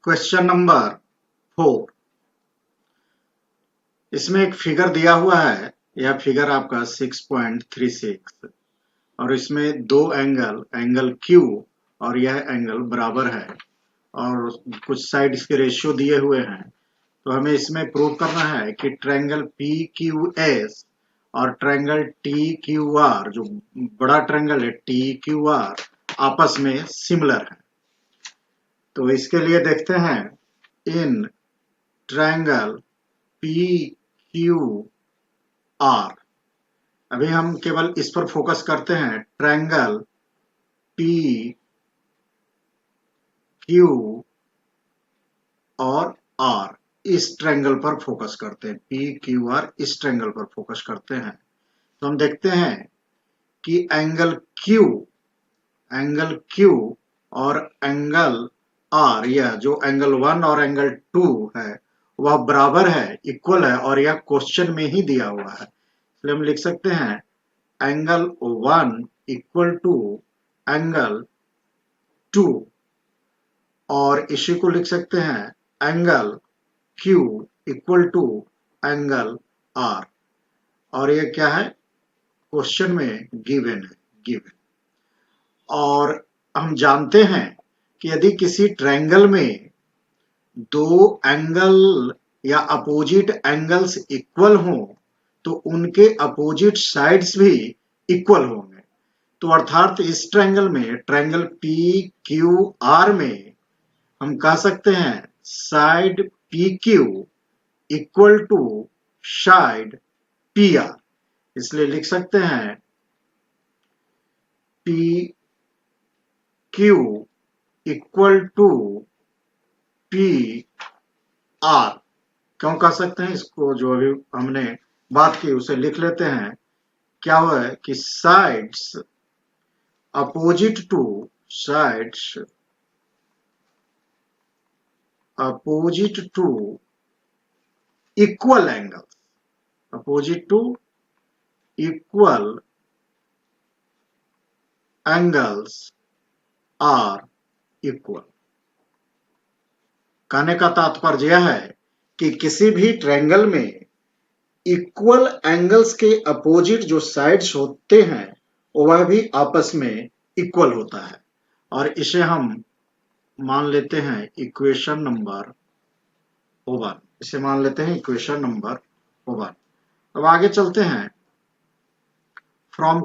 Question number 4। इसमें एक figure दिया हुआ है। यह फिगर आपका 6.36 और इसमें दो एंगल Q और यह एंगल बराबर है और कुछ साइड इसके रेशियो दिए हुए हैं। तो हमें इसमें प्रूव करना है कि ट्रायंगल PQS और ट्रायंगल TQR, जो बड़ा ट्रायंगल है TQR, आपस में सिमिलर है। तो इसके लिए देखते हैं, इन ट्रायंगल PQR, अभी हम केवल इस पर फोकस करते हैं। ट्रायंगल PQ और R, इस ट्रायंगल पर फोकस करते हैं। PQR इस ट्रायंगल पर फोकस करते हैं। तो हम देखते हैं कि एंगल Q और एंगल R, यह जो एंगल 1 और एंगल 2 है वह बराबर है, इक्वल है, और यह क्वेश्चन में ही दिया हुआ है। इसलिए हम लिख सकते हैं एंगल 1 इक्वल टू एंगल 2, और इसी को लिख सकते हैं angle Q equal to angle R, और ये क्या है, क्वेश्चन में गिवन है, गिवन। और हम जानते हैं कि यदि किसी ट्रायंगल में दो एंगल या अपोजिट एंगल्स इक्वल हों तो उनके अपोजिट साइड्स भी इक्वल होंगे। तो अर्थात इस ट्रायंगल में, ट्रायंगल PQR में, हम कह सकते हैं side PQ equal to side PR। इसलिए लिख सकते हैं PQ इक्वल टू PR। क्यों कह सकते हैं इसको, जो अभी हमने बात की उसे लिख लेते हैं। क्या हुआ है कि sides opposite to equal angles, opposite to equal angles are equal. कहने का तात्पर्य यह है कि किसी भी ट्रायंगल में इक्वल एंगल्स के अपोजिट जो साइड्स होते हैं वह भी आपस में इक्वल होता है, और इसे हम मान लेते हैं इक्वेशन नंबर 1। इसे मान लेते हैं इक्वेशन नंबर 1। अब आगे चलते हैं। फ्रॉम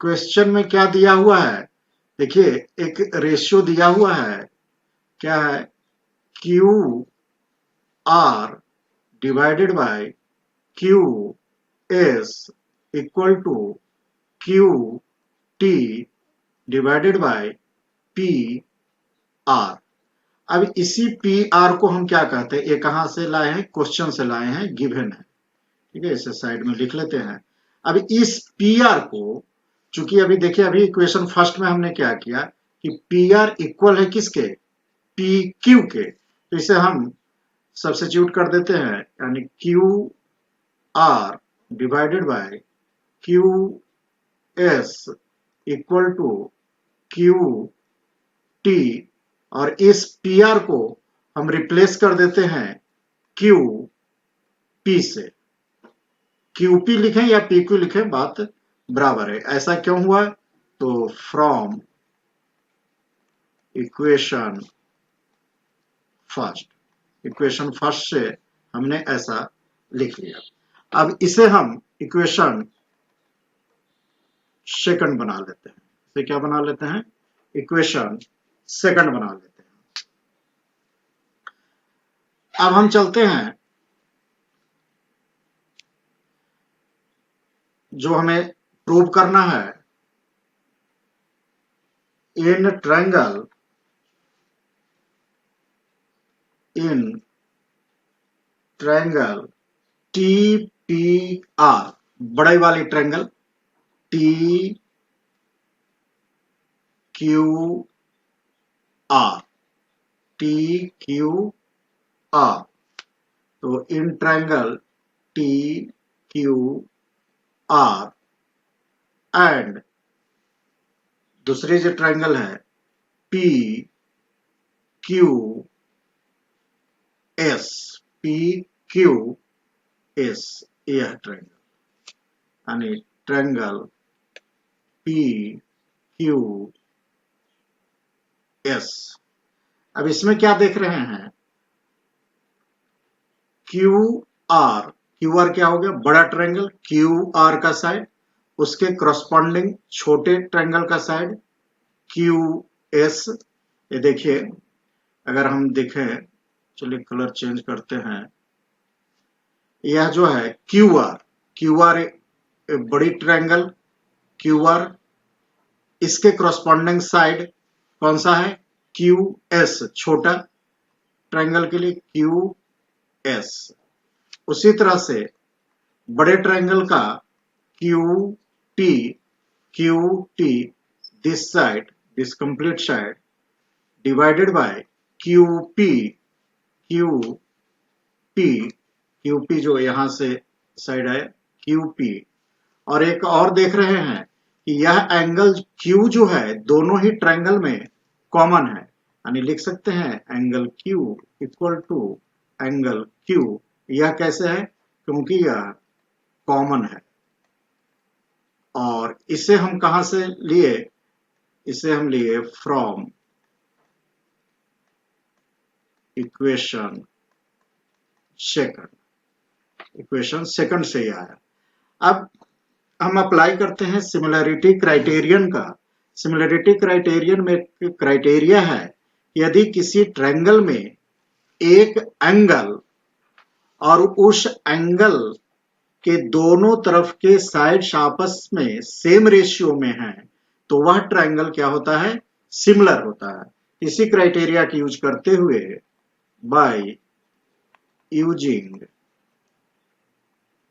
क्वेश्चन में क्या दिया हुआ है, देखिए एक रेशियो दिया हुआ है। क्या है, QR divided by QS equal to QT divided by PR। अब इसी PR को हम क्या कहते हैं, ये कहां से लाए हैं, क्वेश्चन से लाए हैं, गिवन है। ठीक है, इसे साइड में लिख लेते हैं। अब इस PR को, चूंकि अभी देखिए, अभी इक्वेशन फर्स्ट में हमने क्या किया कि PR इक्वल है किसके, PQ के। तो इसे हम सब्स्टिट्यूट कर देते हैं, यानी QR divided by QS equal to QT, और इस PR को हम रिप्लेस कर देते हैं QP से। QP लिखें या PQ लिखें, बात बराबर है। ऐसा क्यों हुआ, तो फ्रॉम इक्वेशन फर्स्ट से हमने ऐसा लिख लिया। अब इसे हम इक्वेशन सेकंड बना लेते हैं। इसे क्या बना लेते हैं, इक्वेशन सेकंड बना लेते हैं। अब हम चलते हैं, जो हमें प्रूव करना है, इन ट्रायंगल TPR, बड़े वाली ट्रायंगल TQR, तो इन ट्रायंगल TQR एंड दूसरी जो ट्रायंगल है P Q S, P Q S, यह ट्रायंगल यानी ट्रायंगल पी क्यू एस। अब इसमें क्या देख रहे हैं, क्यू आर, क्यू आर क्या हो गया, बड़ा ट्रायंगल क्यू आर का साइड, उसके करस्पॉन्डिंग छोटे ट्रायंगल का साइड क्यू एस। ये देखिए, अगर हम देखें, चलिए कलर चेंज करते हैं, यह जो है क्यू आर बड़ी ट्रायंगल क्यू आर, इसके करस्पॉन्डिंग साइड कौन सा है, क्यू एस, छोटा ट्रायंगल के लिए क्यू एस। उसी तरह से बड़े ट्रायंगल का Q T this side, this complete side divided by Q P जो यहां से साइड है क्यू पी। और एक और देख रहे हैं कि यह एंगल क्यू जो है दोनों ही ट्रायंगल में कॉमन है, यानी लिख सकते हैं angle Q equal to angle Q. यह कैसे है, क्योंकि यह कॉमन है। और इसे हम कहां से लिए, इसे हम लिए फ्रॉम इक्वेशन सेकंड से ही आया। अब हम अप्लाई करते हैं सिमिलरिटी क्राइटेरियन का। सिमिलरिटी क्राइटेरियन में क्राइटेरिया है, यदि किसी ट्रायंगल में एक एंगल और उस एंगल के दोनों तरफ के साइड्स आपस में सेम रेशियो में हैं, तो वह ट्रायंगल क्या होता है, सिमिलर होता है। इसी क्राइटेरिया की यूज करते हुए, by using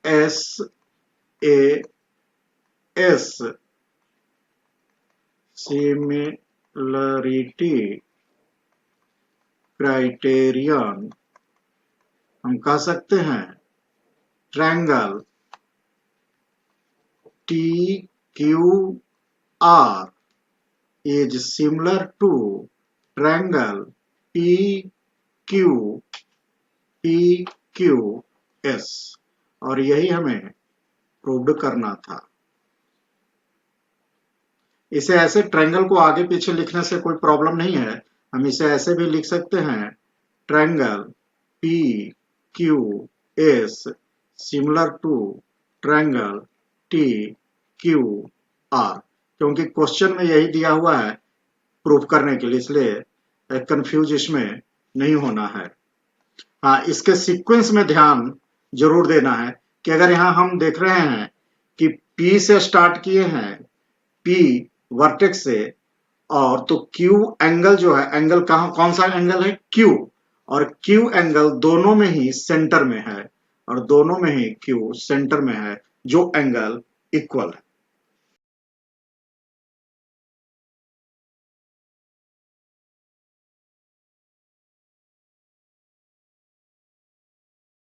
SAS similarity criterion, हम कह सकते हैं triangle TQR is similar to triangle PQS, और यही हमें प्रूव करना था। इसे ऐसे ट्रायंगल को आगे पीछे लिखने से कोई प्रॉब्लम नहीं है, हम इसे ऐसे भी लिख सकते हैं triangle PQS similar to triangle TQR, क्योंकि क्वेश्चन में यही दिया हुआ है प्रूफ करने के लिए, इसलिए कंफ्यूज इसमें नहीं होना है। हाँ, इसके सीक्वेंस में ध्यान जरूर देना है कि अगर यहाँ हम देख रहे हैं कि P से स्टार्ट किए हैं, P वर्टेक्स से, और तो Q एंगल जो है, एंगल कहाँ, कौन सा एंगल है, Q, और Q एंगल दोनों में ही सेंटर में है, और दोनों में ही Q सेंटर में है, जो एंगल इक्वल है।